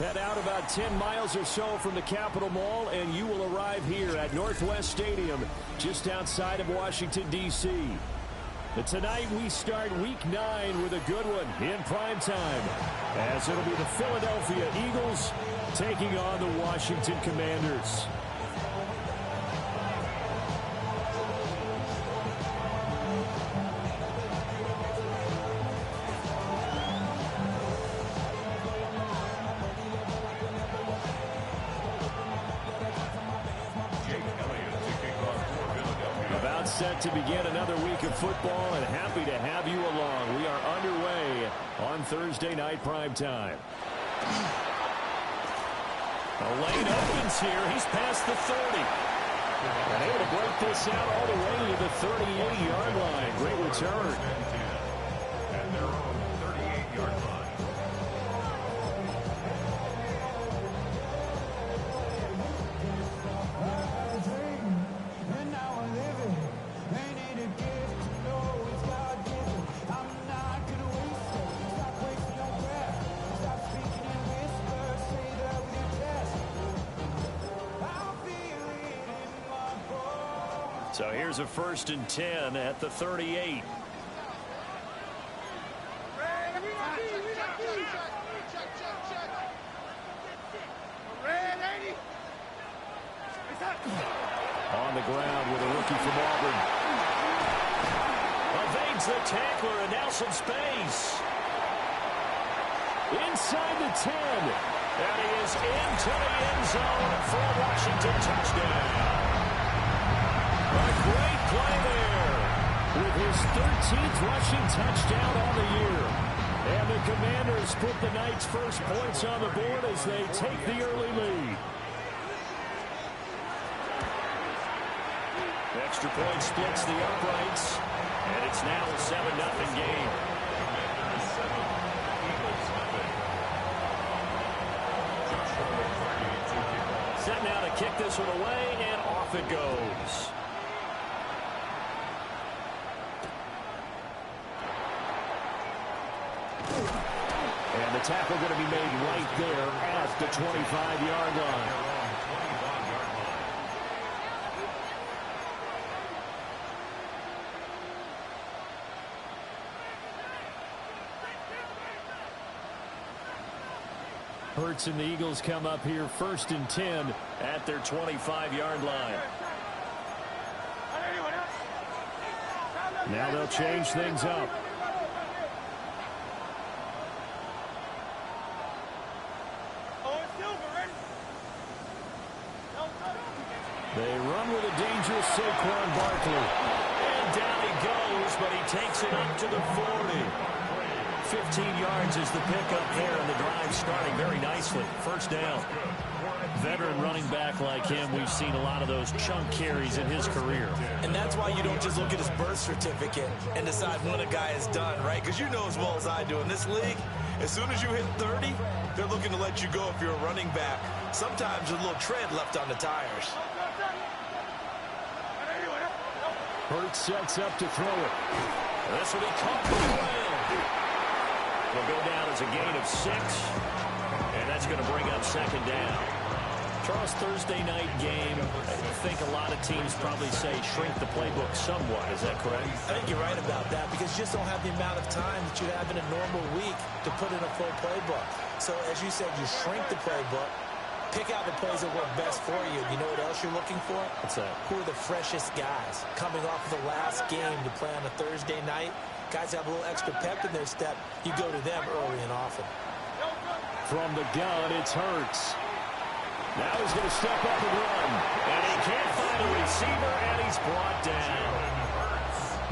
Head out about 10 miles or so from the Capitol Mall, and you will arrive here at Northwest Stadium, just outside of Washington, D.C. But tonight we start Week 9 with a good one in prime time, as it'll be the Philadelphia Eagles taking on the Washington Commanders. Set to begin another week of football, and happy to have you along. We are underway on Thursday night primetime. The lane opens here. He's past the 30. And able to break this out all the way to the 38-yard line. Great return. At their own 38-yard line. So here's a 1st and 10 at the 38. On the ground with a rookie from Auburn. Evades the tackler and now some space. Inside the 10. And he is into the end zone for a Washington touchdown. A great play there with his 13th rushing touchdown on the year. And the Commanders put the Knights' first points on the board as they take the early lead. Extra point splits the uprights, and it's now a 7-0 game. Set now to kick this one away, and off it goes. And the tackle going to be made right there at the 25-yard line. Hurts and the Eagles come up here 1st and 10 at their 25-yard line. Now they'll change things up. They run with a dangerous Saquon Barkley. And down he goes, but he takes it up to the 40. 15 yards is the pickup there, and the drive starting very nicely. 1st down. Veteran running back like him, we've seen a lot of those chunk carries in his career. And that's why you don't just look at his birth certificate and decide when a guy is done, right? Because you know as well as I do, in this league, as soon as you hit 30, they're looking to let you go if you're a running back. Sometimes a little tread left on the tires. Hurts sets up to throw it. This will be caught pretty well. Will go down as a gain of 6. And that's going to bring up 2nd down. Charles, Thursday night game, I think a lot of teams probably say shrink the playbook somewhat. Is that correct? I think you're right about that because you just don't have the amount of time that you have in a normal week to put in a full playbook. So, as you said, you shrink the playbook, pick out the plays that work best for you. You know what else you're looking for? What's that? Who are the freshest guys coming off of the last game to play on a Thursday night? Guys have a little extra pep in their step. You go to them early and often. From the gun, it's Hurts. Now he's going to step up and run. And he can't find a receiver, and he's brought down.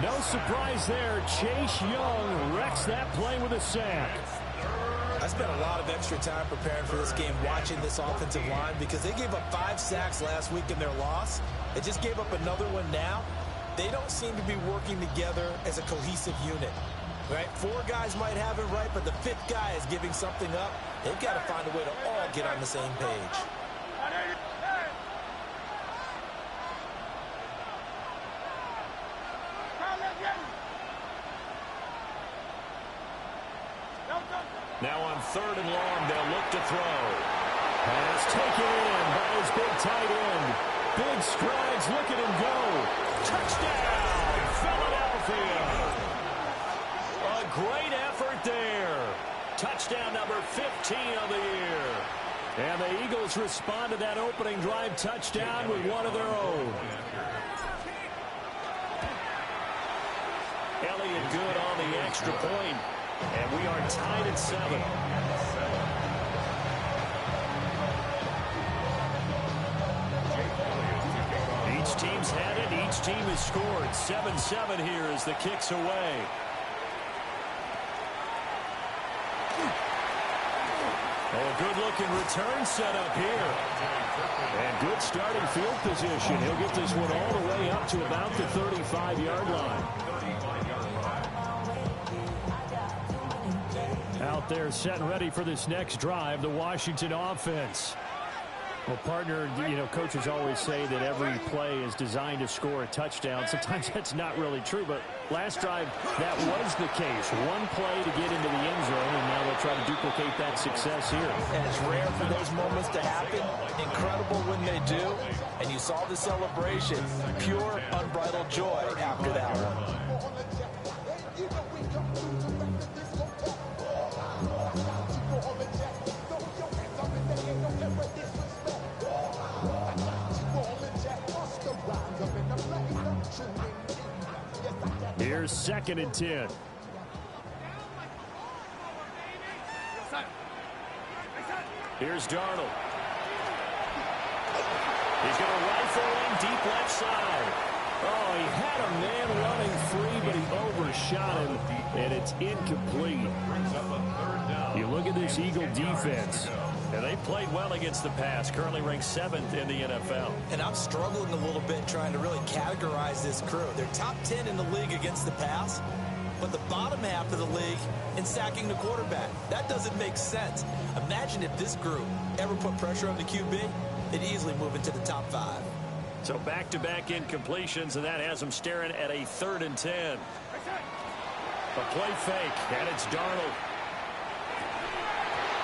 No surprise there. Chase Young wrecks that play with a sack. I spent a lot of extra time preparing for this game, watching this offensive line, because they gave up 5 sacks last week in their loss. They just gave up another one now. They don't seem to be working together as a cohesive unit. Right? 4 guys might have it right, but the 5th guy is giving something up. They've got to find a way to all get on the same page. Now on 3rd and long, they'll look to throw. Pass taken in by his big tight end. Big strides, look at him go. Touchdown, Philadelphia. A great effort there. Touchdown number 15 of the year. And the Eagles respond to that opening drive touchdown with one of their own. Elliott good on the extra point. And we are tied at 7. Each team's had it. Each team has scored. 7-7 here as the kick's away. Oh, good-looking return set up here. And good starting field position. He'll get this one all the way up to about the 35-yard line. Out there set and ready for this next drive, the Washington offense. Well, partner, you know, coaches always say that every play is designed to score a touchdown. Sometimes that's not really true, but last drive, that was the case. One play to get into the end zone, and now they'll try to duplicate that success here. And it's rare for those moments to happen. Incredible when they do. And you saw the celebration. Pure, unbridled joy after that one. Here's 2nd and 10. Here's Darnold. He's going to rifle in deep left side. Oh, he had a man running free, but he overshot him, and it's incomplete. You look at this Eagle defense. And they played well against the pass, currently ranked 7th in the NFL. And I'm struggling a little bit trying to really categorize this crew. They're top 10 in the league against the pass, but the bottom half of the league in sacking the quarterback. That doesn't make sense. Imagine if this group ever put pressure on the QB, they'd easily move into the top 5. So back-to-back incompletions, and that has them staring at a 3rd and 10. A play fake, and it's Darnold.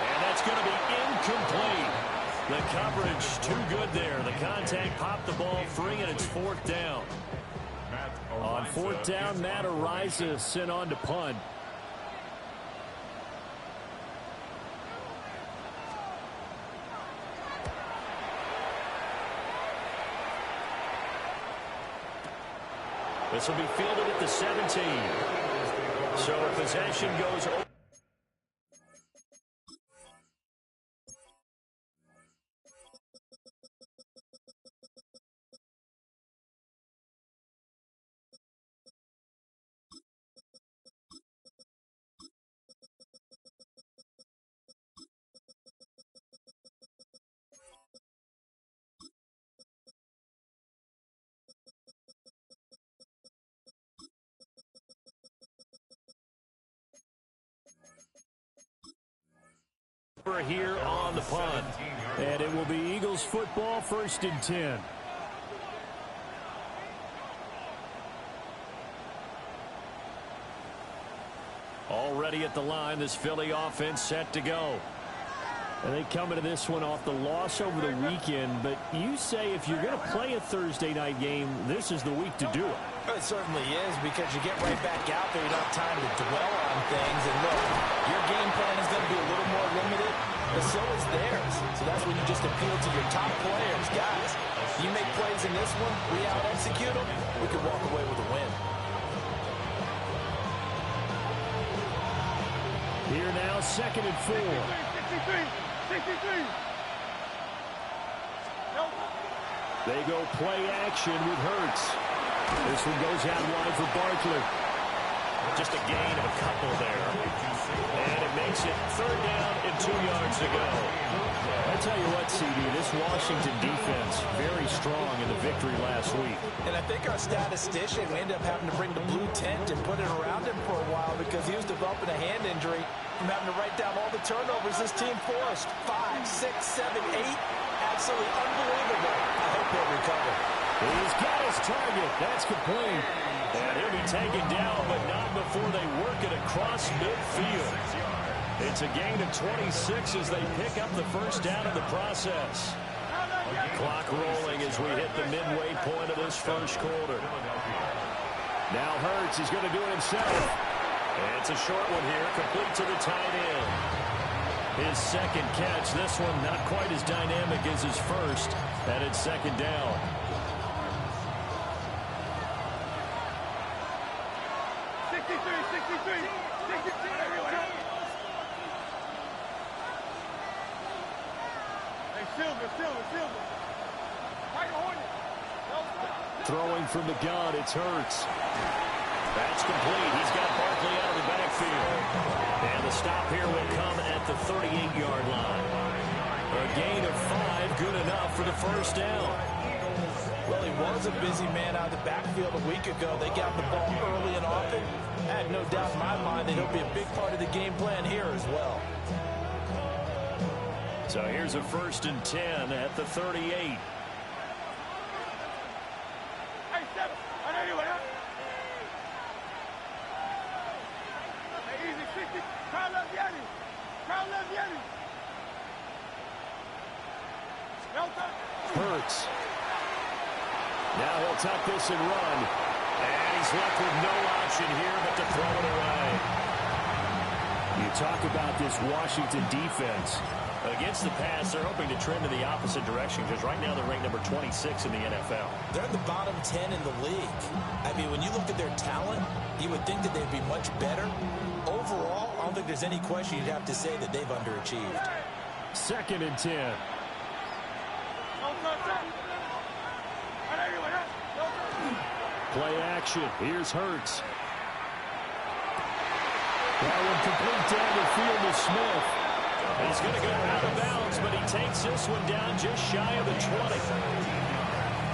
And that's going to be incomplete. The coverage too good there. The contact popped the ball free, and it's 4th down. On 4th down, Matt Araiza sent on to punt. This will be fielded at the 17. So possession goes over. Here on the punt. And it will be Eagles football, 1st and 10. Already at the line, this Philly offense set to go. And they come into this one off the loss over the weekend, but you say if you're going to play a Thursday night game, this is the week to do it. It certainly is, because you get right back out there. You don't have time to dwell on things. And look, your game plan is going to be a little more limited, but so is theirs. So that's when you just appeal to your top players. Guys, you make plays in this one, we out-execute them, we could walk away with a win. Here now, 2nd and 4. 63. They go play action with Hurts. This one goes out wide for Barkley. Just a gain of a couple there. And it makes it 3rd down and 2 yards to go. I tell you what, CD, this Washington defense, very strong in the victory last week. And I think our statistician, we ended up having to bring the blue tent and put it around him for a while because he was developing a hand injury from having to write down all the turnovers this team forced. 5, 6, 7, 8. Absolutely unbelievable. I hope he'll recover. He's got his target. That's complete. And he'll be taken down, but not before they work it across midfield. It's a gain of 26 as they pick up the first down in the process. Clock rolling as we hit the midway point of this first quarter. Now Hurts is going to do it himself. And it's a short one here, complete to the tight end. His second catch, this one not quite as dynamic as his first, and it's second down. Throwing from the gun, it's Hurts. That's complete. He's got Barkley out of the backfield. And the stop here will come at the 38-yard line. A gain of 5, good enough for the first down. Well, he was a busy man out of the backfield a week ago. They got the ball early and often. I had no doubt in my mind that he'll be a big part of the game plan here as well. So here's a 1st and 10 at the 38. Hurts. Now he'll tuck this and run. And he's left with no option here but to throw it away. You talk about this Washington defense. Against the pass, they're hoping to trend in the opposite direction because right now they're ranked number 26 in the NFL. They're in the bottom 10 in the league. I mean, when you look at their talent, you would think that they'd be much better. Overall, I don't think there's any question you'd have to say that they've underachieved. 2nd and 10. Play action. Here's Hurts. That one complete down the field to Smith. He's going to go out of bounds, but he takes this one down just shy of the 20.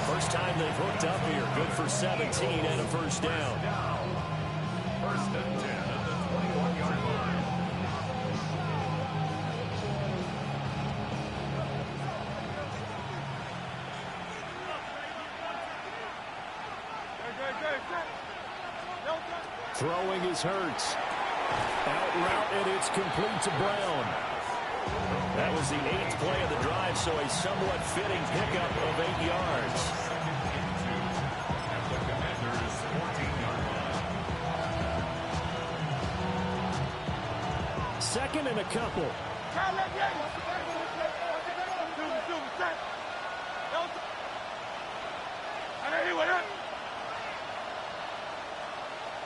First time they've hooked up here. Good for 17 and a first down. 1st and 10 at the 21-yard line. Throwing is Hurts. Out route, and it's complete to Brown. That was the 8th play of the drive, so a somewhat fitting pickup of 8 yards. At the Commanders' 14-yard line. 2nd and a couple.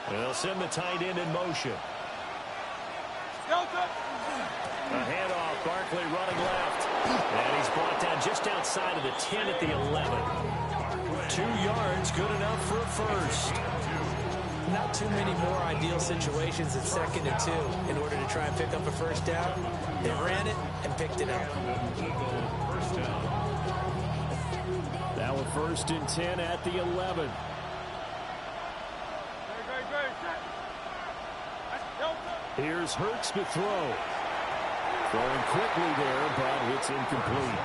They'll send the tight end in motion. A handoff, Barkley running left. And he's brought down just outside of the 10 at the 11. 2 yards, good enough for a first. Not too many more ideal situations at 2nd and 2 in order to try and pick up a first down. They ran it and picked it up. First down. Now a 1st and 10 at the 11. Here's Hurts to throw. Throwing quickly there, but it's incomplete.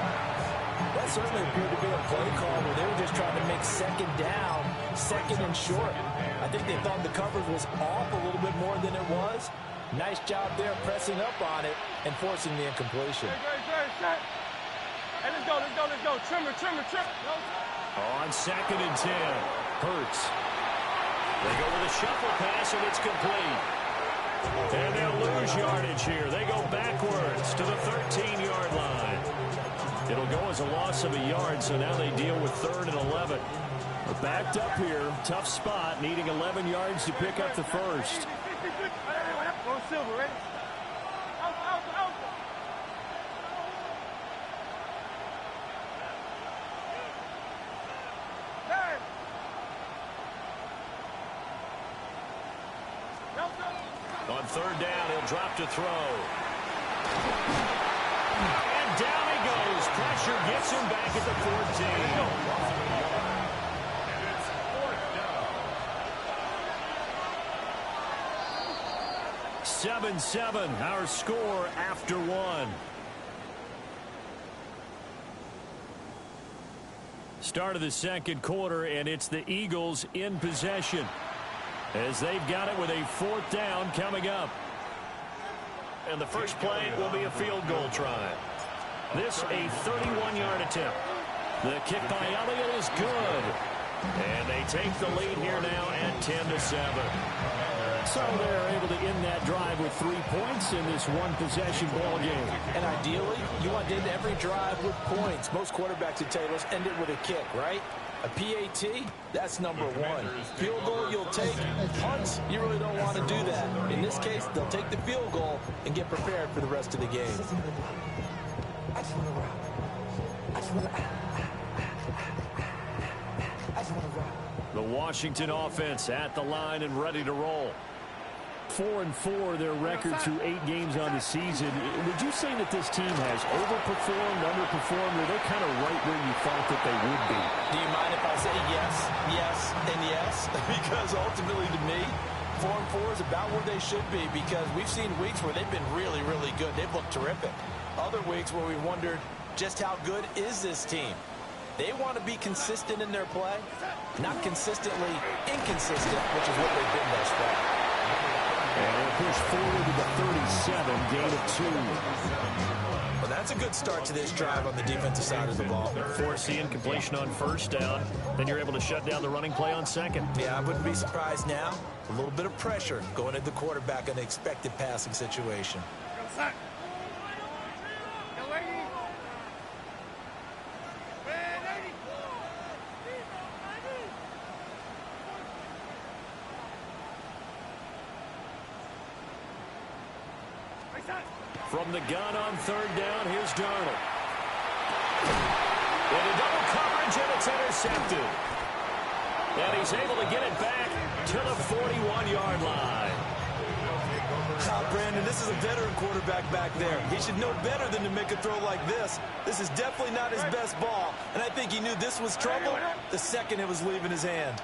That certainly appeared to be a play call where they were just trying to make 2nd down, 2nd and short. I think they thought the coverage was off a little bit more than it was. Nice job there pressing up on it and forcing the incompletion. Hey, let's go. Trimmer. On 2nd and 10, Hurts. They go with a shuffle pass, and it's complete. And they'll lose yardage here. They go backwards to the 13-yard line. It'll go as a loss of a yard, so now they deal with 3rd and 11. They're backed up here. Tough spot, needing 11 yards to pick up the first. Go Silver, ready? Out. On 3rd down, he'll drop to throw. And down he goes. Pressure gets him back at the 14. And it's 4th down. 7-7, our score after 1. Start of the 2nd quarter, and it's the Eagles in possession as they've got it with a 4th down coming up. And the first play will be a field goal try. This a 31-yard attempt. The kick by Elliott is good. And they take the lead here now at 10-7. So they're able to end that drive with 3 points in this one-possession ball game. And ideally, you want to end every drive with points. Most quarterbacks at Taylor's end it with a kick, right? A PAT, that's number one. Field goal, you'll take. Punts, you really don't want to do that. In this case, they'll take the field goal and get prepared for the rest of the game. The Washington offense at the line and ready to roll. 4-4 their record through 8 games on the season. Would you say that this team has overperformed, underperformed, or they're kind of right where you thought that they would be? Do you mind if I say yes, yes, and yes? Because ultimately to me, 4-4 is about where they should be, because we've seen weeks where they've been really, really good. They've looked terrific. Other weeks where we wondered just how good is this team. They want to be consistent in their play, not consistently inconsistent, which is what they've been thus far. And they'll push forward to the 37, gain of 2. Well, that's a good start to this drive on the defensive side of the ball. Forcing completion on first down. Then you're able to shut down the running play on second. Yeah, I wouldn't be surprised now. A little bit of pressure going at the quarterback in the expected passing situation. From the gun on third down, here's Darnold. Into double coverage, and it's intercepted. And he's able to get it back to the 41-yard line. Brandon, this is a veteran quarterback back there. He should know better than to make a throw like this. This is definitely not his best ball, and I think he knew this was trouble the second it was leaving his hand.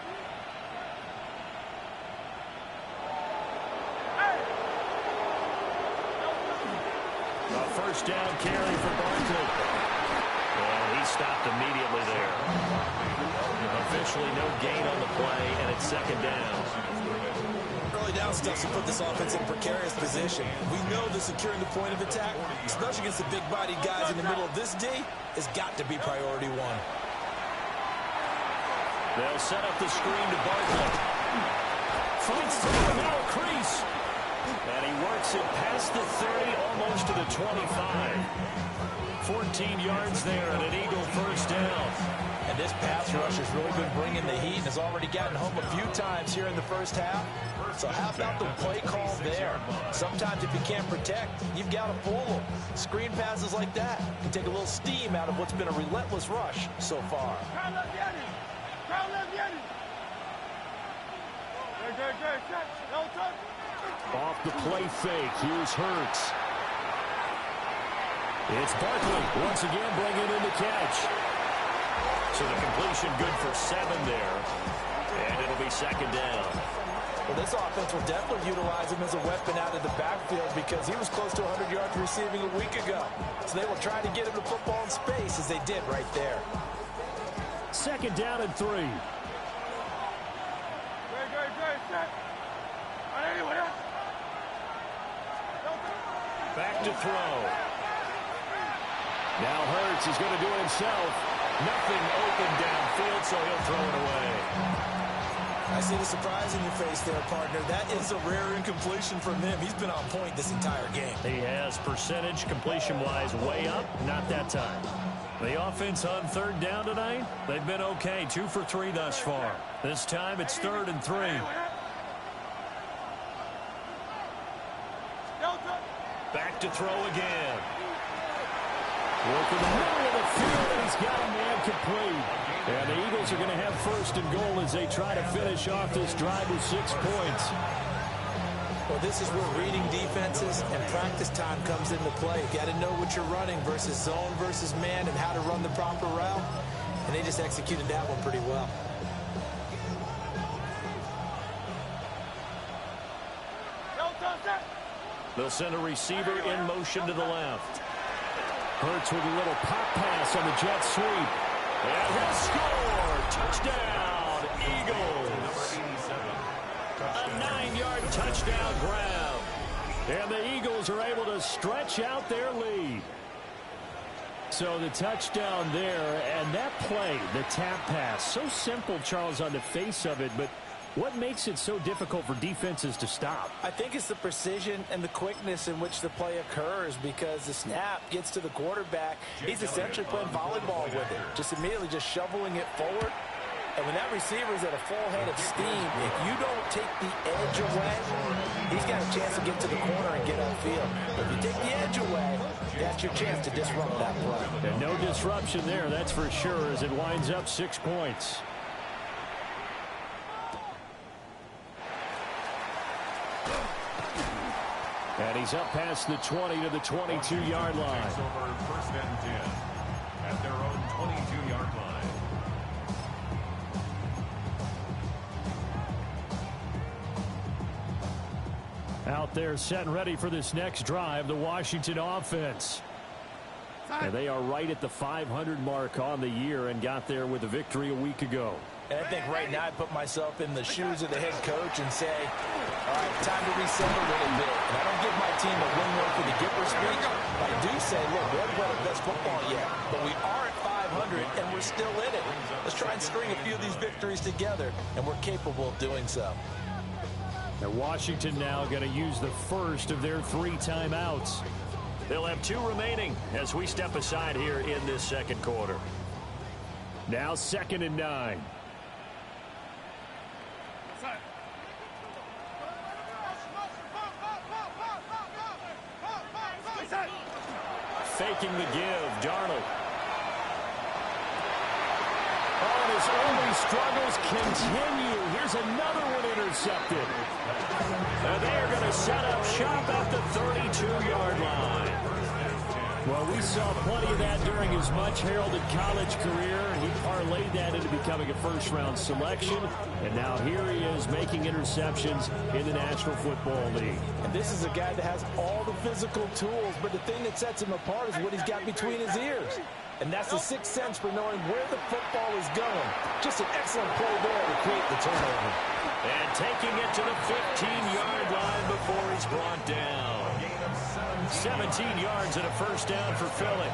First down carry for Barkley. And he stopped immediately there. Officially no gain on the play, and it's second down. Early down stuff to put this offense in a precarious position. We know that securing the point of attack, especially against the big-bodied guys in the middle of this D, has got to be priority one. They'll set up the screen to Barkley. Fights through the middle crease. And he works it past the 30, almost to the 25. 14 yards there and an Eagle first down. And this pass rush has really been bringing the heat and has already gotten home a few times here in the first half. So how about the play call there? Sometimes if you can't protect, you've got to fool them. Screen passes like that can take a little steam out of what's been a relentless rush so far. Off the play fake, here's Hurts. It's Barkley once again bringing in the catch. So the completion good for 7 there. And it'll be second down. Well, this offense will definitely utilize him as a weapon out of the backfield because he was close to 100 yards receiving a week ago. So they will try to get him the football in space as they did right there. Second down and 3. Back to throw. Now Hurts is going to do it himself. Nothing open downfield, so he'll throw it away. I see the surprise in your face there, partner. That is a rare incompletion from him. He's been on point this entire game. He has percentage completion-wise way up, not that time. The offense on third down tonight, they've been okay, 2 for 3 thus far. This time it's 3rd and 3. Back to throw again. Working the middle of the field, and he's got a man complete. And the Eagles are going to have 1st and goal as they try to finish off this drive with 6 points. Well, this is where reading defenses and practice time comes into play. You got to know what you're running versus zone versus man and how to run the proper route. And they just executed that one pretty well. They'll send a receiver in motion to the left. Hurts with a little pop pass on the jet sweep. And he'll score! Touchdown, Eagles! A 9-yard touchdown grab. And the Eagles are able to stretch out their lead. So the touchdown there, and that play, the tap pass, so simple, Charles, on the face of it, but what makes it so difficult for defenses to stop? I think it's the precision and the quickness in which the play occurs, because the snap gets to the quarterback. He's essentially playing volleyball with it, just immediately just shoveling it forward. And when that receiver's at a full head of steam, if you don't take the edge away, he's got a chance to get to the corner and get upfield. But if you take the edge away, that's your chance to disrupt that play. And no disruption there, that's for sure, as it winds up 6 points. And he's up past the 20 to the 22-yard line. Over first and 10 at their own 22-yard line. Out there set and ready for this next drive, the Washington offense. And they are right at the 500 mark on the year and got there with a victory a week ago. And I think right now I put myself in the shoes of the head coach and say, all right, time to reset a little bit. And I don't give my team a win one for the Gipper speech. I do say, look, we haven't played our best football yet, but we are at 500 and we're still in it. Let's try and string a few of these victories together, and we're capable of doing so. And Washington now going to use the first of their 3 timeouts. They'll have 2 remaining as we step aside here in this second quarter. Now 2nd and 9. Faking the give, Darnold. Oh, and his early struggles continue. Here's another one intercepted. And they are going to set up shop at the 32-yard line. Well, we saw plenty of that during his much-heralded college career. He parlayed that into becoming a first-round selection. And now here he is making interceptions in the National Football League. And this is a guy that has all the physical tools, but the thing that sets him apart is what he's got between his ears. And that's the sixth sense for knowing where the football is going. Just an excellent play there to create the turnover. And taking it to the 15-yard line before he's brought down. 17 yards and a first down for Philly.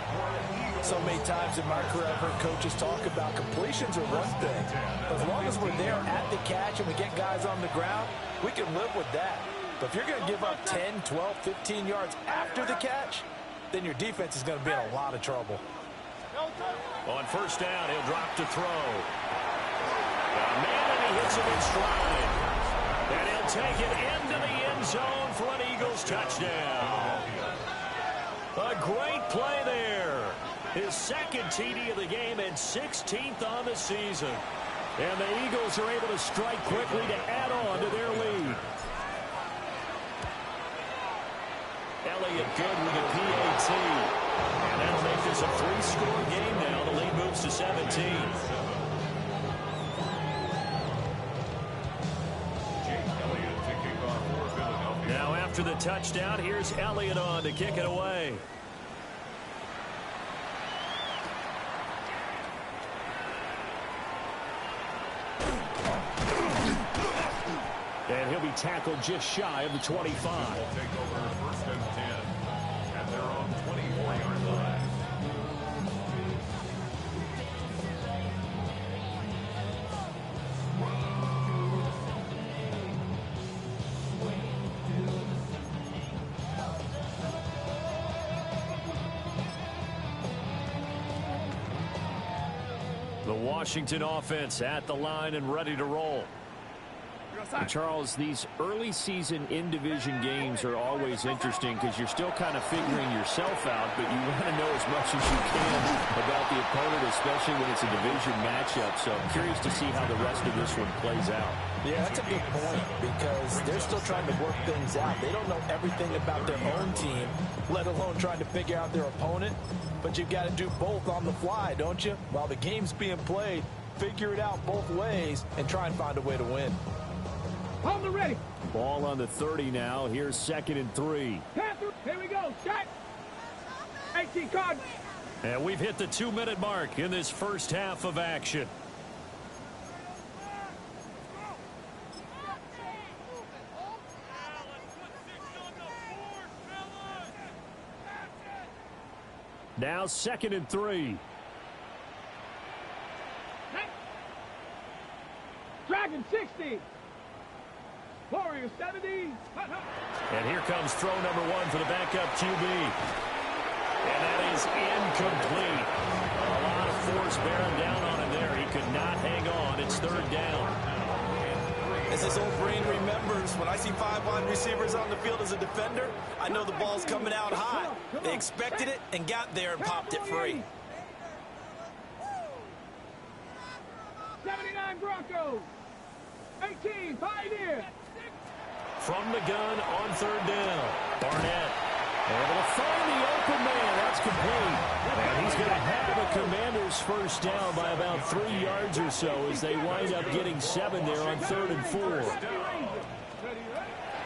So many times in my career I've heard coaches talk about completions are one thing. But as long as we're there at the catch and we get guys on the ground, we can live with that. But if you're going to give up 10, 12, 15 yards after the catch, then your defense is going to be in a lot of trouble. On first down, he'll drop to throw. Man, and he hits it in stride. And he'll take it into the end zone for an Eagles touchdown. A great play there. His second TD of the game and 16th on the season. And the Eagles are able to strike quickly to add on to their lead. Elliott good with a PAT. And that'll make this a 3-score game now. The lead moves to 17. Now after the touchdown, here's Elliott on to kick it away. And he'll be tackled just shy of the 25. Will take over first and 10 at their own 24-yard line. The Washington offense at the line and ready to roll. And Charles, these early season in-division games are always interesting because you're still kind of figuring yourself out, but you want to know as much as you can about the opponent, especially when it's a division matchup. So I'm curious to see how the rest of this one plays out. Yeah, that's a good point because they're still trying to work things out. They don't know everything about their own team, let alone trying to figure out their opponent. But you've got to do both on the fly, don't you? While the game's being played, figure it out both ways and try and find a way to win. Hold it ready. Ball on the 30 now. Here's 2nd and 3. Panther, here we go. Shot. 18 card. And we've hit the 2-minute mark in this first half of action. Now 2nd and 3. Dragon 60. Warrior 70. And here comes throw number 1 for the backup QB. And that is incomplete. A lot of force bearing down on him there. He could not hang on. It's 3rd down. As his old brain remembers, when I see 5 wide receivers on the field as a defender, I know the ball's coming out high. They expected it and got there and popped it free. 79 Broncos. 18 Pioneer. From the gun on 3rd down. Barnett able to find the open man. That's complete. And he's going to have a Commander's first down by about 3 yards or so as they wind up getting 7 there on 3rd and 4.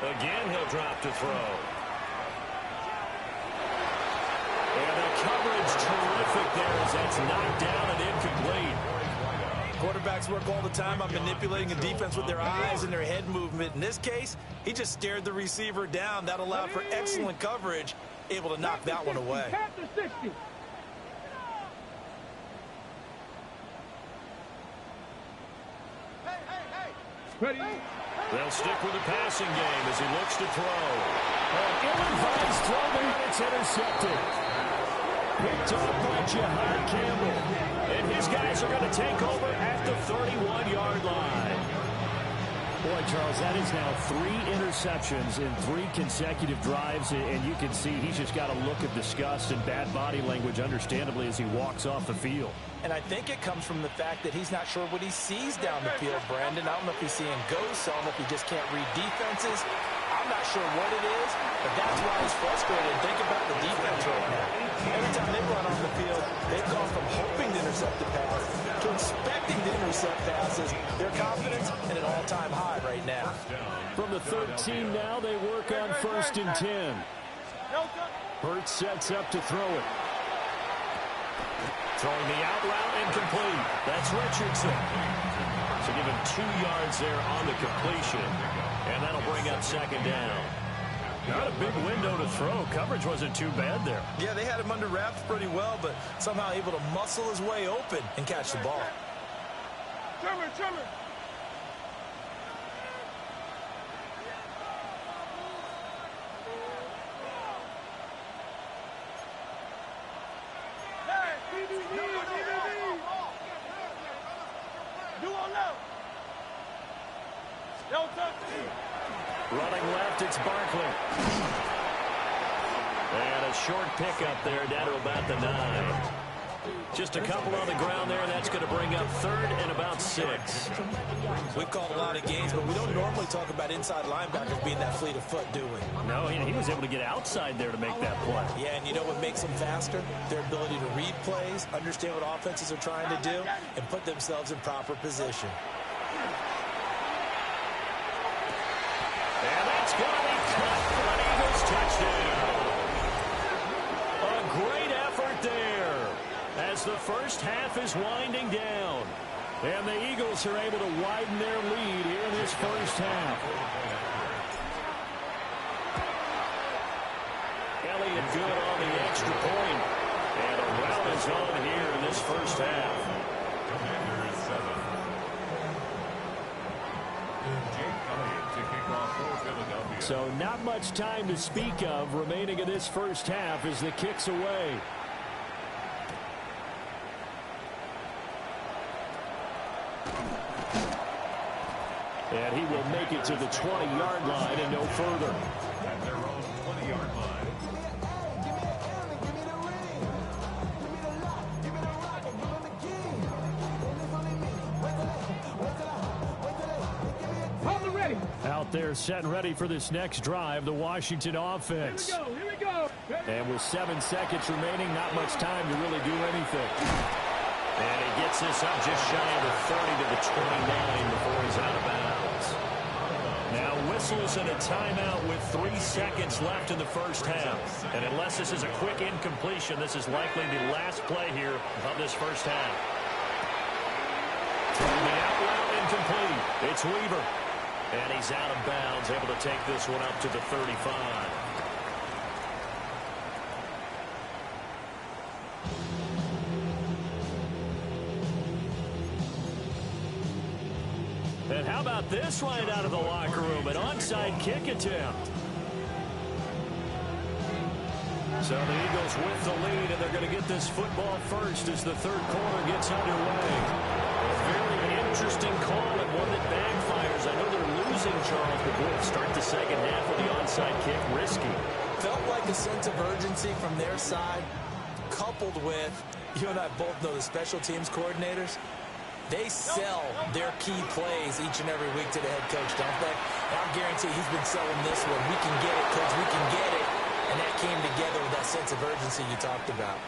Again, he'll drop to throw. And the coverage terrific there as that's knocked down and incomplete. Quarterbacks work all the time on manipulating a defense with their eyes and their head movement. In this case, he just stared the receiver down. That allowed for excellent coverage, able to knock that one away. Captain 60. Ready. They'll stick with the passing game as he looks to throw. An ill-advised throw there, and it's intercepted. Picked off by Jahad Campbell. And his guys are going to take over at the 31-yard line. Boy, Charles, that is now 3 interceptions in 3 consecutive drives, and you can see he's just got a look of disgust and bad body language, understandably, as he walks off the field. And I think it comes from the fact that he's not sure what he sees down the field, Brandon. I don't know if he's seeing ghosts. I don't know if he just can't read defenses. I'm not sure what it is, but that's why he's frustrated. Think about the defense right now. Every time they run on the field, they've gone from hoping to intercept the pass to expecting to intercept passes. Their confidence at an all-time high right now. From the 13 now, they work on 1st and 10. Hurts sets up to throw it. Throwing the out route incomplete. That's Richardson. So give him 2 yards there on the completion. And that'll bring up 2nd down. Not a big window to throw. Coverage wasn't too bad there. Yeah, they had him under wraps pretty well, but somehow able to muscle his way open and catch the ball. Trimmer. Running left, it's Barkley. And a short pickup there down to about the 9. Just a couple on the ground there. That's going to bring up 3rd and about 6. We've called a lot of games, but we don't normally talk about inside linebackers being that fleet of foot, do we? No, he was able to get outside there to make that play. Yeah, and you know what makes them faster? Their ability to read plays, understand what offenses are trying to do, and put themselves in proper position. And that's going to be caught for an Eagles touchdown. A great effort there as the first half is winding down. And the Eagles are able to widen their lead here in this first half. Elliott good on the extra point. And a run is on here in this first half. Commander is 7. Jake Elliott to kick off for Philadelphia. So not much time to speak of remaining in this first half as the kick's away. And he will make it to the 20-yard line and no further. At their own 20-yard line. Out there set and ready for this next drive, the Washington offense. Here we go. And with 7 seconds remaining, not much time to really do anything. And he gets this up just shy of the 30 to the 29 before he's out of bounds. Now whistles and a timeout with 3 seconds left in the first half. And unless this is a quick incompletion, this is likely the last play here of this first half. Throwing the out route incomplete. It's Weaver. And he's out of bounds, able to take this one up to the 35. And how about this right out of the locker room? An onside kick attempt. So the Eagles with the lead, and they're going to get this football first as the third quarter gets underway. A very interesting call and one that backfires. I know they're losing, Charles, but boy, start the second half with the onside kick risky. Felt like a sense of urgency from their side, coupled with, you and I both know the special teams coordinators, they sell their key plays each and every week to the head coach, don't they? And I guarantee he's been selling this one. We can get it, coach, we can get it. And that came together with that sense of urgency you talked about.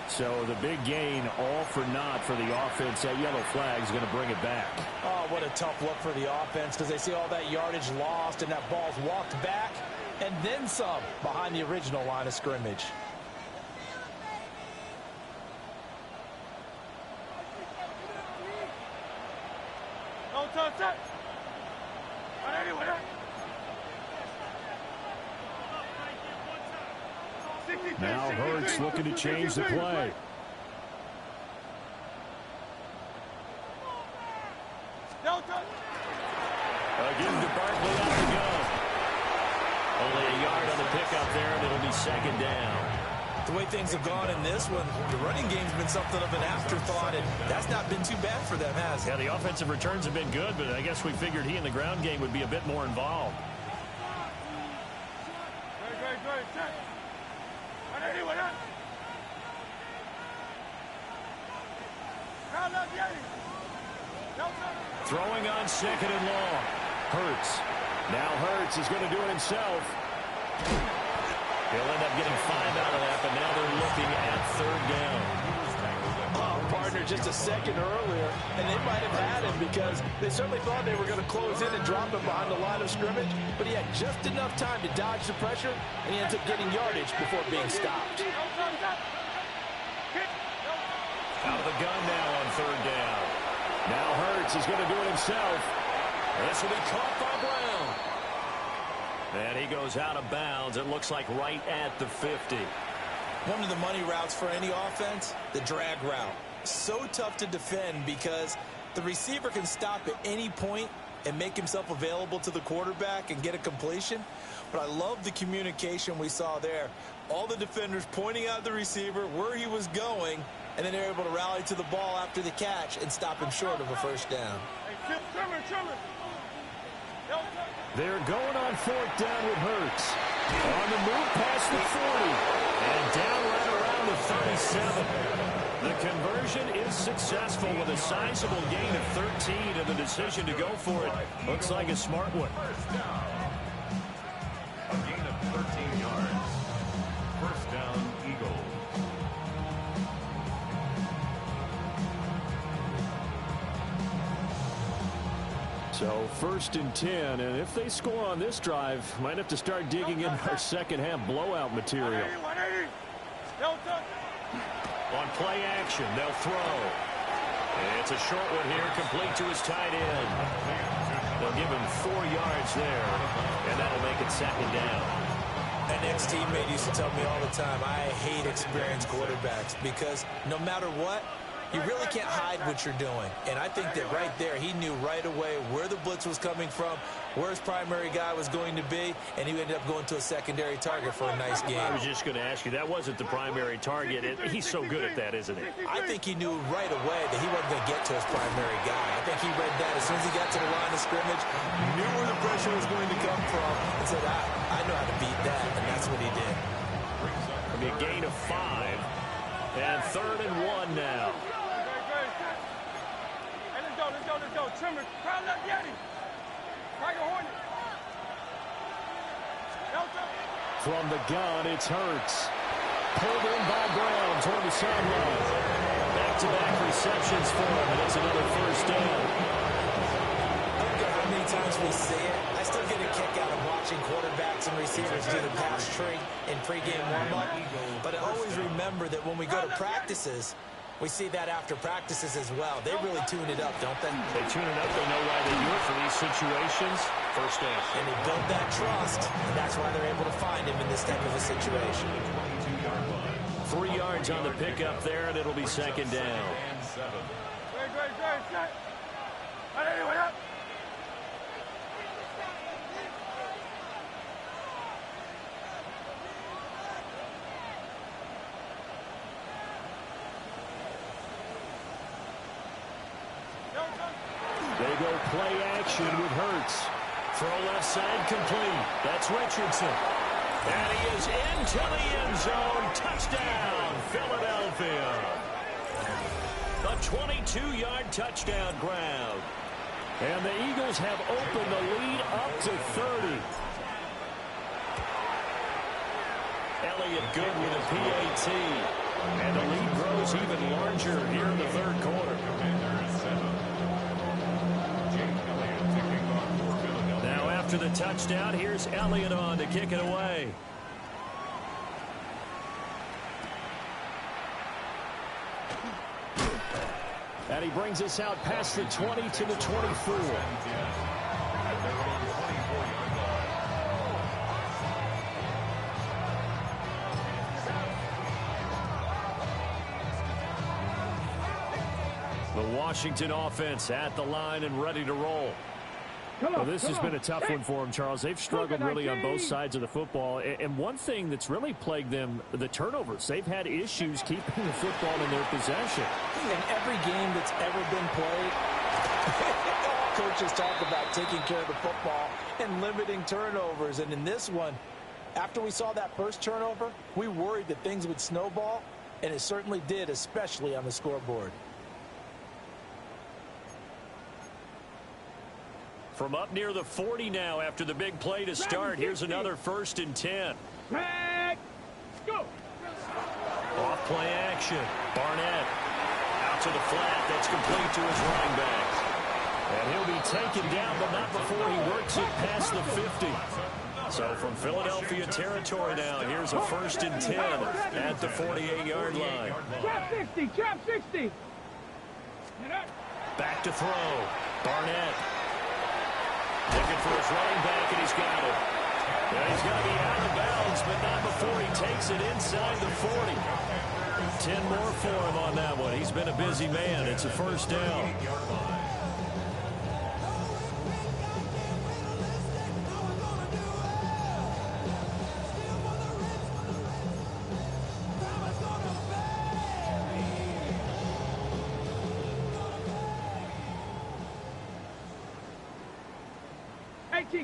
So the big gain, all for naught for the offense. That yellow flag is going to bring it back. Oh, what a tough look for the offense because they see all that yardage lost and that ball's walked back and then some behind the original line of scrimmage. Now Hurts looking to change the play. Again to Barkley out the gun. Only a yard on the pickup there, and it'll be second down. The way things have gone in this one, the running game's been something of an afterthought, and that's not been too bad for them, has it? Yeah, the offensive returns have been good, but I guess we figured he in the ground game would be a bit more involved. Throwing on second and long. Hurts. Now Hurts is going to do it himself. He'll end up getting 5 out of that, but now they're looking at third down. Oh, partner, just a second earlier, and they might have had him because they certainly thought they were going to close in and drop him behind the line of scrimmage, but he had just enough time to dodge the pressure, and he ends up getting yardage before being stopped. Out of the gun now on third down. Now Hurts is going to do it himself. This will be caught by Brown. And he goes out of bounds. It looks like right at the 50. One of the money routes for any offense, the drag route. So tough to defend because the receiver can stop at any point and make himself available to the quarterback and get a completion. But I love the communication we saw there. All the defenders pointing out the receiver, where he was going, and then they're able to rally to the ball after the catch and stop him short of a first down. They're going on fourth down with Hurts. On the move past the 40. And down right around the 37. The conversion is successful with a sizable gain of 13, and the decision to go for it looks like a smart one. A gain of 13 yards. First down, Eagles. So first and 10, and if they score on this drive, might have to start digging in our second half blowout material. On play action, they'll throw. It's a short one here, complete to his tight end. They'll give him 4 yards there, and that'll make it second down. An ex-teammate used to tell me all the time, I hate experienced quarterbacks because no matter what, you really can't hide what you're doing. And I think that right there, he knew right away where the blitz was coming from, where his primary guy was going to be, and he ended up going to a secondary target for a nice game. I was just going to ask you, that wasn't the primary target. He's so good at that, isn't he? I think he knew right away that he wasn't going to get to his primary guy. I think he read that as soon as he got to the line of scrimmage, knew where the pressure was going to come from, and said, I know how to beat that, and that's what he did. It'll be a gain of 5, and 3rd and 1 now. Let's go. Trimmer, crowd left Yeti. Tiger Hornet. From the gun, it's Hurts. Pulled in by Brown toward the sideline. Back-to-back receptions for him, and it's another first down. I don't care how many times we see it. I still get a kick out of watching quarterbacks and receivers do the pass tree in pregame warm-up. But I always remember that when we go to practices, we see that after practices as well. They really tune it up, don't they? They tune it up. They know why they do it for these situations. First down. And they build that trust, and that's why they're able to find him in this type of a situation. 3 yards on the pickup there, and it'll be second down. They go play action with Hurts. Throw left side complete. That's Richardson. And he is into the end zone. Touchdown, Philadelphia. A 22-yard touchdown grab. And the Eagles have opened the lead up to 30. Elliott good with a PAT. And the lead grows even larger here in the third quarter. Now after the touchdown, here's Elliott on to kick it away. And he brings us out past the 20 to the 24. The Washington offense at the line and ready to roll. Well, this has been a tough one for them, Charles. They've struggled really on both sides of the football. And one thing that's really plagued them, the turnovers. They've had issues keeping the football in their possession. In every game that's ever been played, all coaches talk about taking care of the football and limiting turnovers. And in this one, after we saw that first turnover, we worried that things would snowball, and it certainly did, especially on the scoreboard. From up near the 40 now after the big play to start. Here's another 1st and 10. Go. Off play action. Barnett out to the flat. That's complete to his running back. And he'll be taken down, but not before he works it past the 50. So from Philadelphia territory now, here's a 1st and 10 at the 48-yard line. Trap 60. Trap 60. Back to throw. Barnett. Looking for his running back, and he's got it. Now he's going to be out of bounds, but not before he takes it inside the 40. 10 more for him on that one. He's been a busy man. It's a 1st down.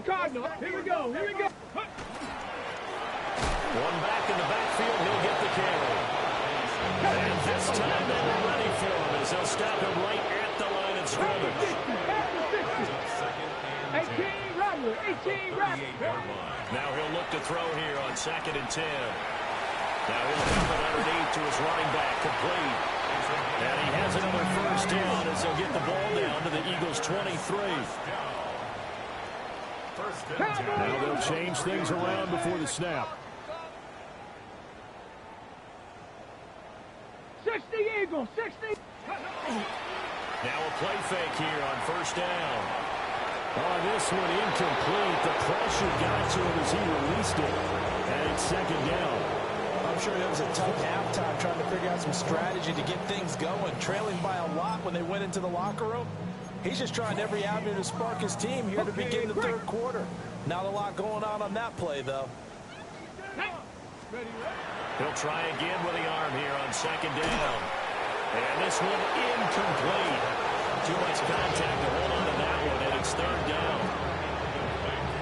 Cardinal. Here we go. Here we go. One back in the backfield. He'll get the carry. And this time they were ready for him as they'll stop him right at the line of scrimmage. 18 Rattler. 18 Rattler. Now he'll look to throw here on 2nd and 10. Now he'll dump it underneath to his running back. Complete. And he has another 1st down as they'll get the ball down to the Eagles' 23. Now they'll change things around before the snap. 60 Eagles, 60. Now a play fake here on 1st down. Oh, this one incomplete. The pressure got to him as he released it. And it's 2nd down. I'm sure it was a tough halftime trying to figure out some strategy to get things going. Trailing by a lot when they went into the locker room. He's just trying every avenue to spark his team here to begin the 3rd quarter. Not a lot going on that play, though. He'll try again with the arm here on 2nd down. And this one incomplete. Too much contact to hold on to that one, and it's 3rd down.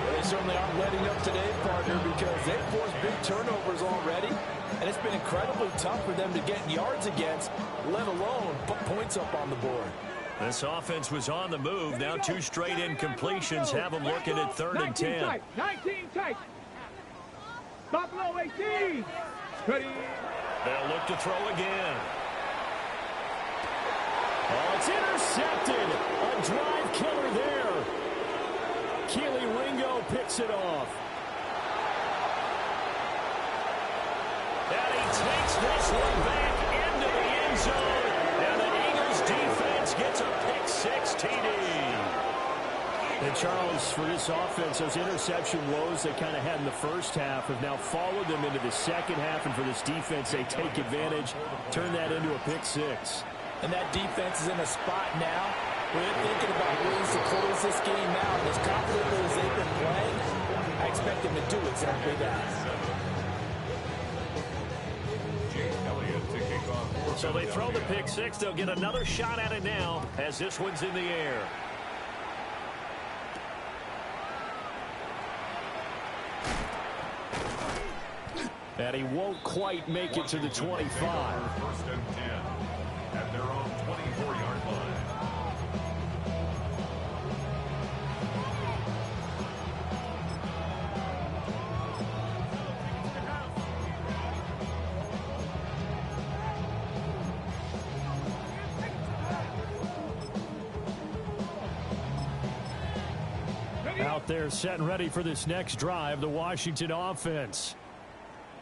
Well, they certainly aren't letting up today, partner, because they've forced big turnovers already, and it's been incredibly tough for them to get yards against, let alone put points up on the board. This offense was on the move. Now 2 straight incompletions have them looking at 3rd and 10. 19 tight. Buffalo 18. Ready. They'll look to throw again. Oh, it's intercepted. A drive killer there. Keely Ringo picks it off. And he takes this one back into the end zone. And the Eagles defense gets a pick-6 TD. And Charles, for this offense, those interception woes they kind of had in the first half have now followed them into the second half. And for this defense, they take advantage, turn that into a pick-6. And that defense is in a spot now where they're thinking about ways to close this game out. As confidently as they've been playing, I expect them to do exactly that. So they throw the pick-6. They'll get another shot at it now as this one's in the air. And he won't quite make it to the 25. First and 10 at their own 24-yard line. Out there set and ready for this next drive, the Washington offense.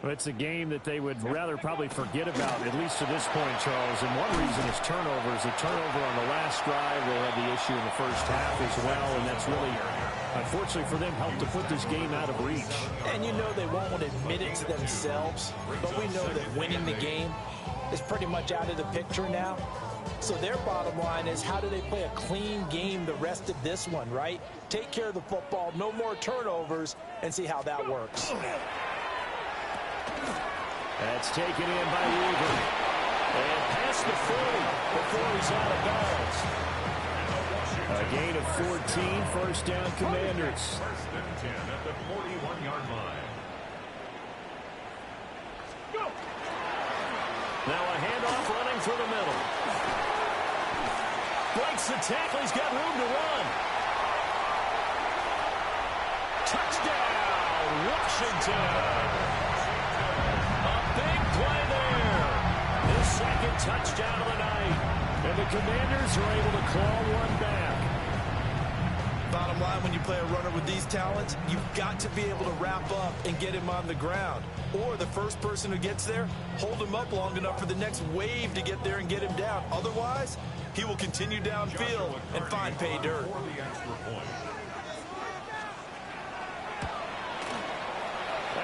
It's a game that they would rather probably forget about, at least to this point, Charles. And one reason is turnovers. A turnover on the last drive. They had the issue in the first half as well, and that's really, unfortunately for them, helped to put this game out of reach. And you know they won't admit it to themselves, but we know that winning the game is pretty much out of the picture now. So their bottom line is, how do they play a clean game the rest of this one, right? Take care of the football, no more turnovers, and see how that works. That's taken in by Eagle. And past the 40 before he's out of bounds. A gain of 14, first down Commanders. First and 10 at the 41-yard line. Now a handoff running through the middle. Breaks the tackle. He's got room to run. Touchdown, Washington. Big play there. His second touchdown of the night. And the Commanders are able to claw one back. Bottom line, when you play a runner with these talents, you've got to be able to wrap up and get him on the ground. Or the first person who gets there, hold him up long enough for the next wave to get there and get him down. Otherwise, he will continue downfield and find pay dirt. For the extra point.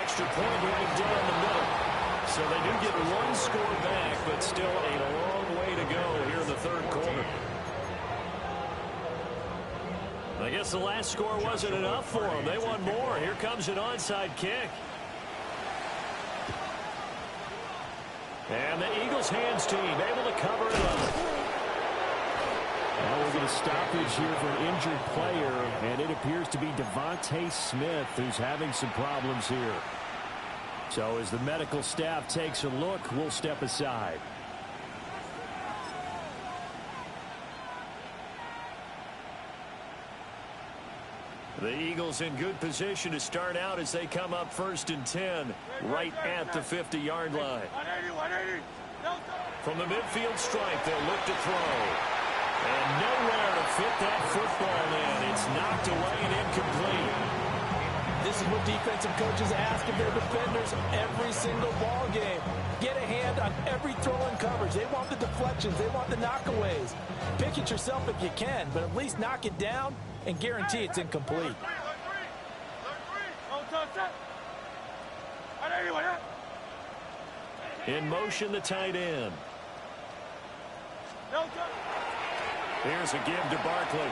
Extra point right down the middle. So they do get one score back, but still a long way to go here in the third quarter. I guess the last score wasn't enough for them. They want more. Here comes an onside kick. And the Eagles hands team able to cover it up. Now we'll get a stoppage here for an injured player, and it appears to be Devontae Smith who's having some problems here. So as the medical staff takes a look, we'll step aside. The Eagles in good position to start out as they come up first and 10 right at the 50-yard line. From the midfield stripe, they'll look to throw. And nowhere to fit that football in. It's knocked away and incomplete. This is what defensive coaches ask of their defenders every single ball game. Get a hand on every throw and coverage. They want the deflections. They want the knockaways. Pick it yourself if you can, but at least knock it down and guarantee it's incomplete. In motion, the tight end. Here's a give to Barkley.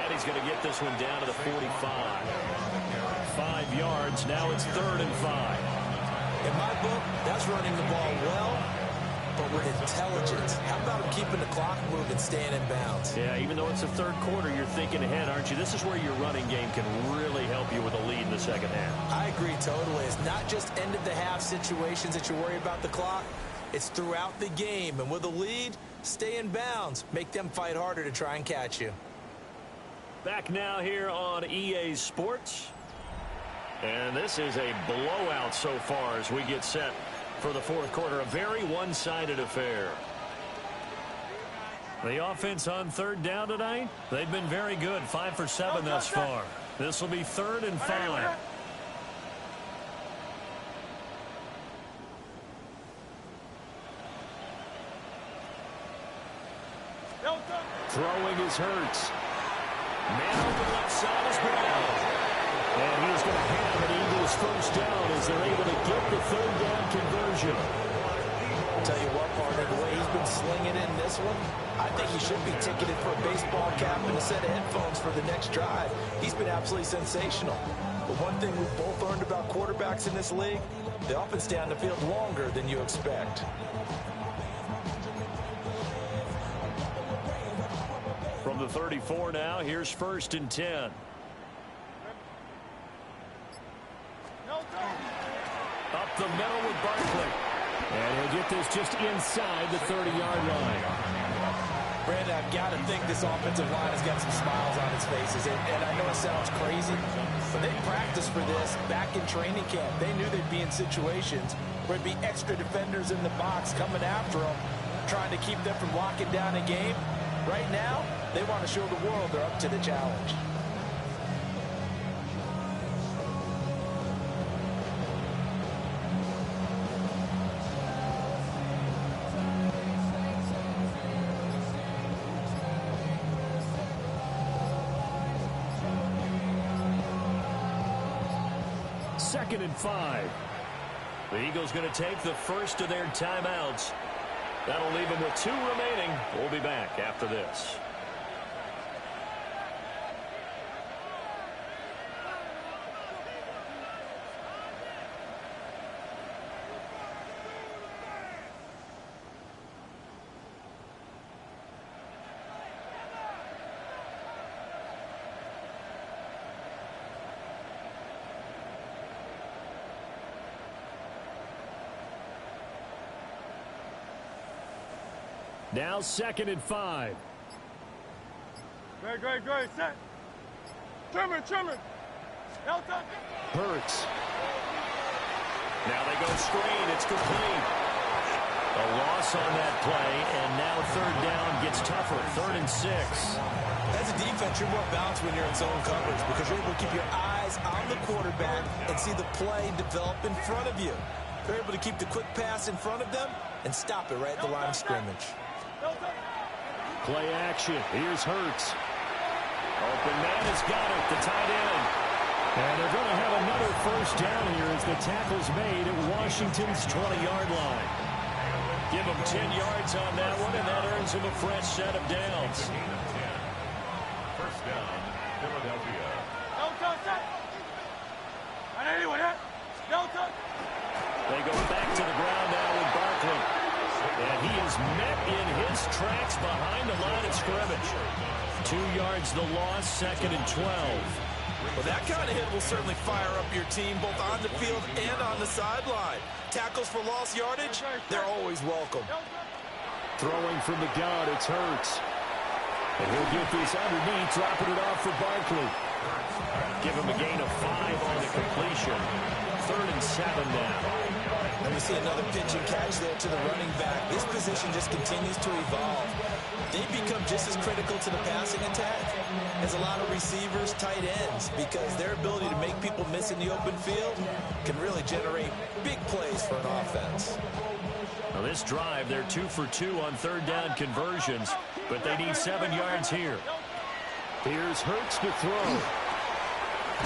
And he's going to get this one down to the 45. 5 yards. Now it's 3rd and 5. In my book, that's running the ball well, but with intelligence. How about him keeping the clock moving, staying in bounds? Yeah, even though it's the third quarter, you're thinking ahead, aren't you? This is where your running game can really help you with a lead in the second half. I agree totally. It's not just end-of-the-half situations that you worry about the clock. It's throughout the game. And with a lead, stay in bounds. Make them fight harder to try and catch you. Back now here on EA Sports. And this is a blowout so far as we get set for the fourth quarter. A very one-sided affair. The offense on third down tonight, they've been very good. 5 for 7 thus far. This will be 3rd and 5. Throwing is Hurts. Man open left side is Brown. And he is going to have an Eagles first down as they're able to get the 3rd down conversion. I'll tell you what, partner, the way he's been slinging in this one, I think he should be ticketed for a baseball cap and a set of headphones for the next drive. He's been absolutely sensational. But one thing we've both learned about quarterbacks in this league, they often stay on the field longer than you expect. From the 34 now, here's 1st and 10. the middle with Barkley. And he'll get this just inside the 30-yard line. Brandon, I've got to think this offensive line has got some smiles on its faces. And I know it sounds crazy, but they practiced for this back in training camp. They knew they'd be in situations where there'd be extra defenders in the box coming after them, trying to keep them from locking down a game. Right now, they want to show the world they're up to the challenge. Second and 5. The Eagles going to take the first of their timeouts. That'll leave them with 2 remaining. We'll be back after this. Now second and 5. Great. Set. Trimmer. Hurts. Now they go screen. It's complete. A loss on that play, and now third down gets tougher. 3rd and 6. As a defense, you're more balanced when you're in zone coverage because you're able to keep your eyes on the quarterback and see the play develop in front of you. You're able to keep the quick pass in front of them and stop it right at the line of scrimmage. Play action. Here's Hurts. Open man has got it. The tight end. And they're going to have another first down here as the tackle's made at Washington's 20-yard line. Give him 10 yards on that one, and that earns him a fresh set of downs. First down, Philadelphia. They go back to the ground now with Barkley. And he is met in his tracks behind the line of scrimmage. 2 yards the loss, 2nd and 12. Well, that kind of hit will certainly fire up your team both on the field and on the sideline. Tackles for lost yardage, they're always welcome. Throwing from the gun, it's Hurts. And he'll get this underneath, dropping it off for Barkley. Give him a gain of 5 on the completion. 3rd and 7 now. And we see another pitch and catch there to the running back. This position just continues to evolve. They become just as critical to the passing attack as a lot of receivers, tight ends, because their ability to make people miss in the open field can really generate big plays for an offense. Now this drive, they're 2 for 2 on 3rd down conversions, but they need 7 yards here. Here's Hurts to throw.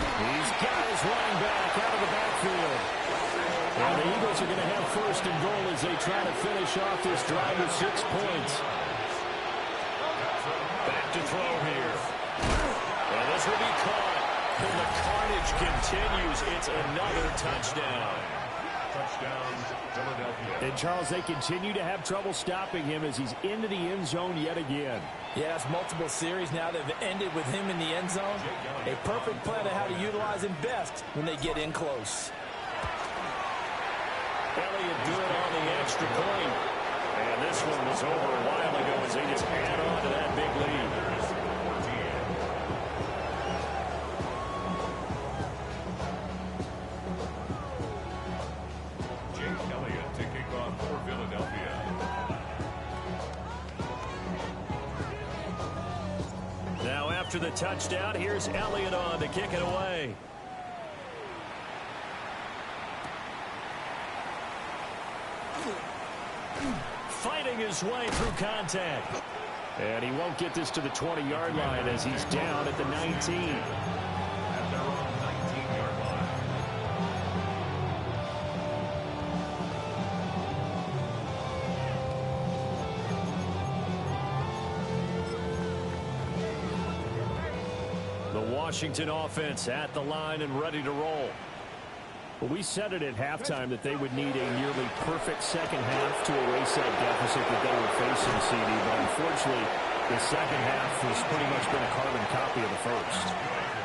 He's got his running back out of the backfield. And the Eagles are going to have 1st and goal as they try to finish off this drive with 6 points. Back to throw here. And this will be caught. And the carnage continues. It's another touchdown. Touchdown, Philadelphia. And, Charles, they continue to have trouble stopping him as he's into the end zone yet again. Yeah, it's multiple series now that have ended with him in the end zone. A perfect plan of how to utilize him best when they get in close. Elliott good on the extra point. And this one was over a while ago as they just add on to that big lead. Jake Elliott to kick off for Philadelphia. Now after the touchdown, here's Elliott on to kick it away. Fighting his way through contact. And he won't get this to the 20-yard line as he's down at the 19. At their own 19-yard line. The Washington offense at the line and ready to roll. Well, we said it at halftime that they would need a nearly perfect second half to erase that deficit that they were facing, CD. But unfortunately, The second half has pretty much been a carbon copy of the first.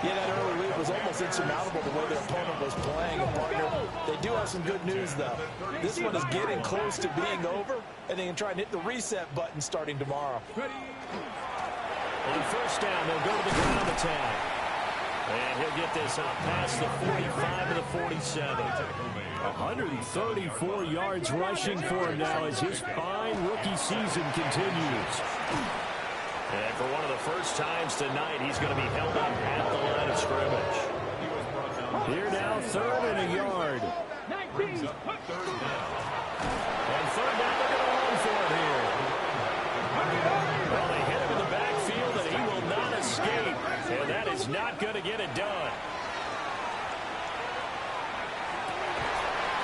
Yeah, that early lead was almost insurmountable the way their opponent was playing. And partner, they do have some good news, though. This one is getting close to being over, and they can try and hit the reset button starting tomorrow. On first down, they'll go to the ground attack. And he'll get this out past the 45 to the 47. 134 yards rushing for him now as his fine rookie season continues. And for one of the first times tonight, he's going to be held up at the line of scrimmage. Here now, 3rd and a yard. Brings up 3rd down. And 3rd down, they're going to run for it here. Well, they hit him in the backfield, and he will not escape. And that is not going to get it done.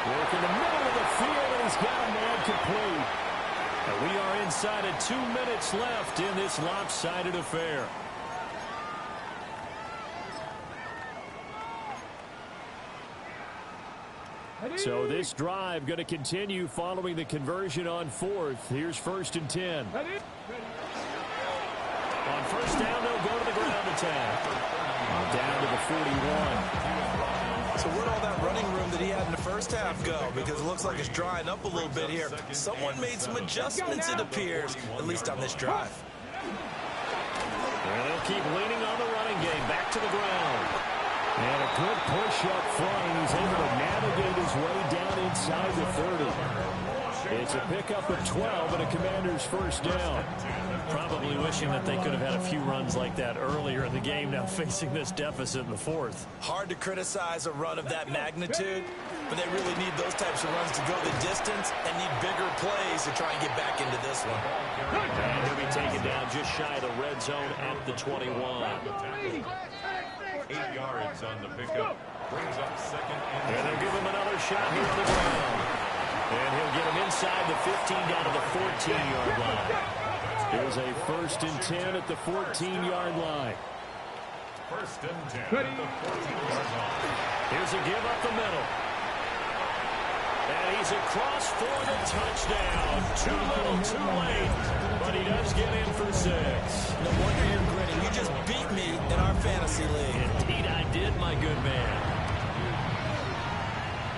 Work in the middle of the field, and he's got a man complete. And we are inside of 2 minutes left in this lopsided affair. So this drive going to continue following the conversion on 4th. Here's 1st and 10. On first down, they'll go to the ground attack. Down to the 41. So where'd all that running room that he had in the first half go? Because it looks like it's drying up a little bit here. Someone made some adjustments, it appears, at least on this drive. And they'll keep leaning on the running game. Back to the ground. And a good push up front, and he's able to navigate his way down inside the 30. It's a pickup of 12 and a Commander's first down. Probably wishing that they could have had a few runs like that earlier in the game, now facing this deficit in the 4th. Hard to criticize a run of that magnitude, but they really need those types of runs to go the distance and need bigger plays to try and get back into this one. And he'll be taken down just shy of the red zone at the 21. 8 yards on the pickup. Brings up 2nd and they'll give him another shot here on the ground. And he'll get him inside the 15 down to the 14-yard line. Here's a 1st and 10 at the 14-yard line. 1st and 10 at the 14-yard line. Here's a give up the middle. And he's across for the touchdown. Too little, too late. But he does get in for 6. No wonder you're grinning. You just beat me in our fantasy league. Indeed I did, my good man.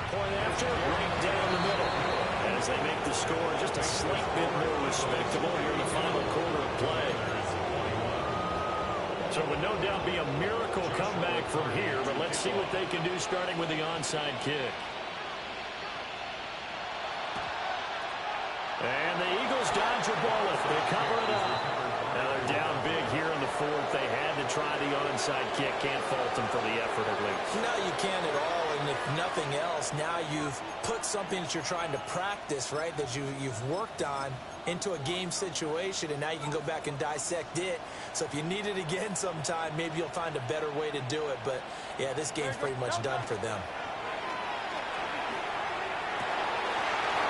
Point after, right down the middle. As they make the score just a slight bit more respectable here in the final quarter of play. So it would no doubt be a miracle comeback from here, but let's see what they can do starting with the onside kick. And the Eagles dodge a bullet. They cover it up. Now they're down big here in the 4th. They had to try the onside kick. Can't fault them for the effort at least. No, you can't at all. And if nothing else, now you've put something that you're trying to practice, right, that you've worked on into a game situation, and now you can go back and dissect it. So if you need it again sometime, maybe you'll find a better way to do it. But, yeah, this game's pretty much done for them.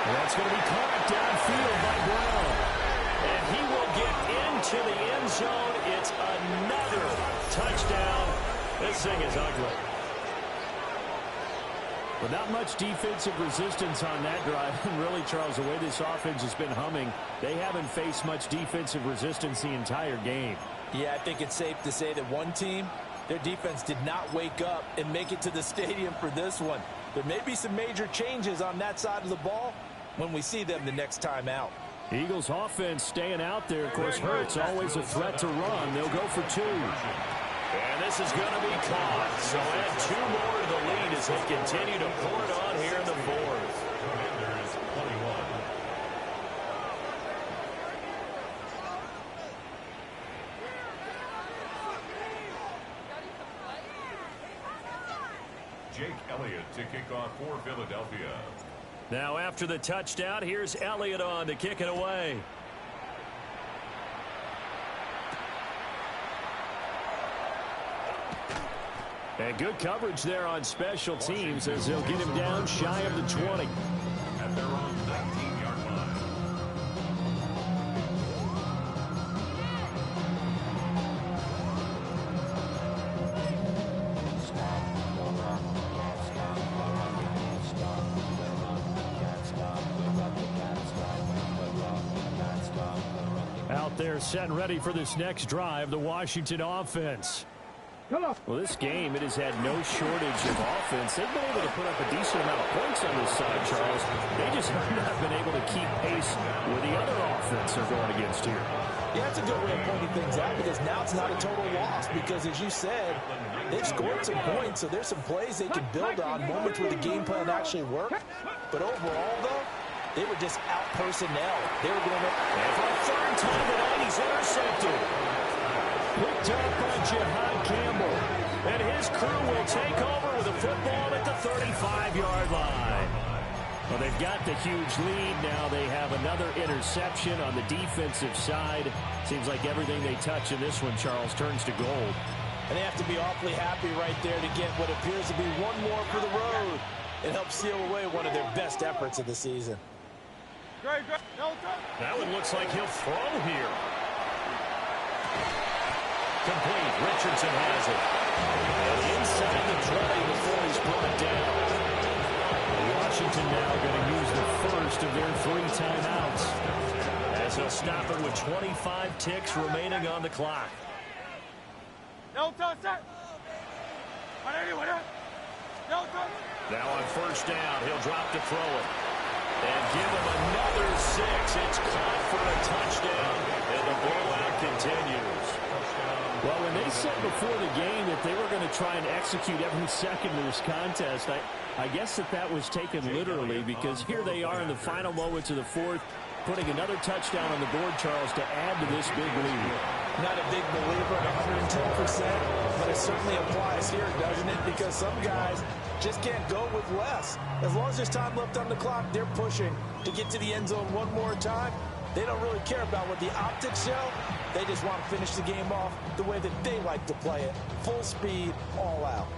And that's going to be caught downfield by Brown. And he will get into the end zone. It's another touchdown. This thing is ugly. But not much defensive resistance on that drive. And really, Charles, the way this offense has been humming, they haven't faced much defensive resistance the entire game. Yeah, I think it's safe to say that one team, their defense did not wake up and make it to the stadium for this one. There may be some major changes on that side of the ball when we see them the next time out. Eagles offense staying out there. Of course, Hurts always a threat to run. They'll go for 2. And this is going to be caught. So add 2 more to the lead as they continue to pour it on here in the 4th. Commanders 21. Jake Elliott to kick off for Philadelphia. Now after the touchdown, here's Elliott on to kick it away. And good coverage there on special teams as they'll get him down shy of the 20. At their own 19-yard line. They're set and ready for this next drive, the Washington offense. Well, this game, it has had no shortage of offense. They've been able to put up a decent amount of points on this side, Charles. They just have not been able to keep pace with the other offense they're going against here. Yeah, that's a good way of pointing things out because now it's not a total loss because, as you said, they've scored some points, so there's some plays they can build on, moments where the game plan actually worked. But overall, though, they were just out-personnel. They were going to... And for a third time tonight, he's intercepted. Picked up by Jihad Campbell. And his crew will take over with a football at the 35-yard line. Well, they've got the huge lead. Now they have another interception on the defensive side. Seems like everything they touch in this one, Charles, turns to gold. And they have to be awfully happy right there to get what appears to be one more for the road. It helps seal away one of their best efforts of the season. That one looks like he'll throw here. Complete. Richardson has it. And inside the 20 before he's brought down. Washington now going to use the first of their 3 timeouts as they'll stop it with 25 ticks remaining on the clock. Now on first down, he'll drop to throw it. And give him another 6. It's caught for a touchdown, and the blowout continues. Well, when they said before the game that they were going to try and execute every second of this contest, I guess that was taken literally because here they are in the final moments of the fourth, putting another touchdown on the board, Charles, to add to this big lead. Not a big believer at 110%, but it certainly applies here, doesn't it? Because some guys just can't go with less. As long as there's time left on the clock, they're pushing to get to the end zone one more time. They don't really care about what the optics show. They just want to finish the game off the way that they like to play it. Full speed, all out.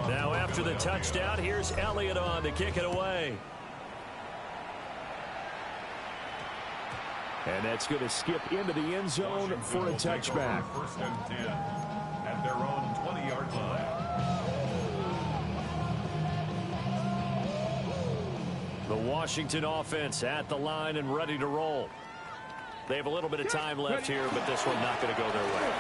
Now after the touchdown, here's Elliott on to kick it away. And that's going to skip into the end zone for a touchback. First and 10 at their own 20-yard line. The Washington offense at the line and ready to roll. They have a little bit of time left here, but this one not going to go their way.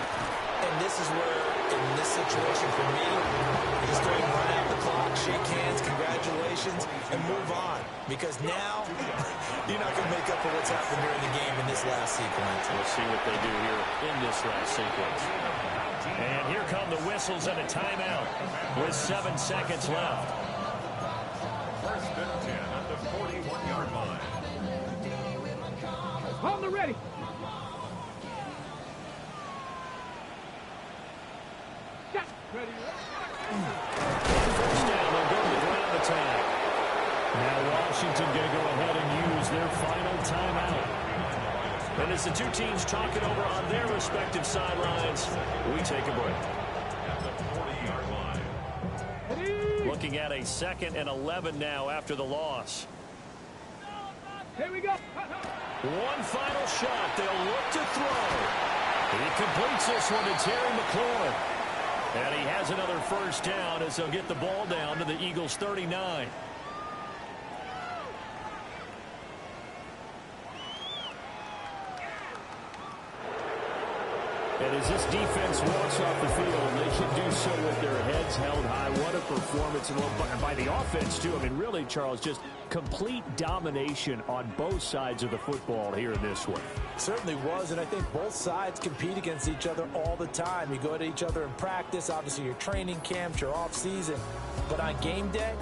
And this is where, in this situation for me, you just go and run out the clock, shake hands, congratulations, and move on. Because now, you're not going to make up for what's happened during the game in this last sequence. We'll see what they do here in this last sequence. And here come the whistles and a timeout with 7 seconds left. First and 10 at the 41-yard line. Hold it ready. First down, they'll go to the ground attack. Now Washington going to go ahead and use their final timeout. And as the two teams talking over on their respective sidelines, we take a break. At the 40-yard line. Looking at a 2nd and 11 now after the loss. Here we go. One final shot. They'll look to throw. He completes this one to Terry McLaurin. And he has another first down as they'll get the ball down to the Eagles' 39. And as this defense walks off the field, they can do so with their heads held high. What a performance, and by the offense, too. I mean, really, Charles, just complete domination on both sides of the football here in this one. Certainly was, and I think both sides compete against each other all the time. You go to each other in practice, obviously your training camps, your off-season. But on game day,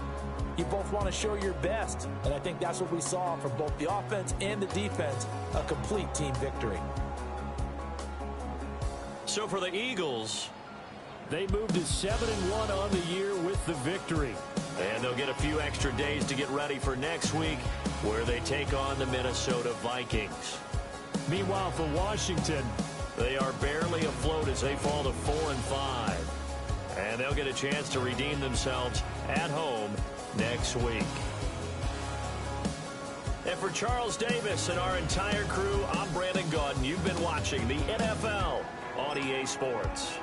you both want to show your best. And I think that's what we saw from both the offense and the defense, a complete team victory. So for the Eagles, they moved to 7-1 on the year with the victory. And they'll get a few extra days to get ready for next week, where they take on the Minnesota Vikings. Meanwhile, for Washington, they are barely afloat as they fall to 4-5. And they'll get a chance to redeem themselves at home next week. And for Charles Davis and our entire crew, I'm Brandon Gaudin. You've been watching the NFL on EA Sports.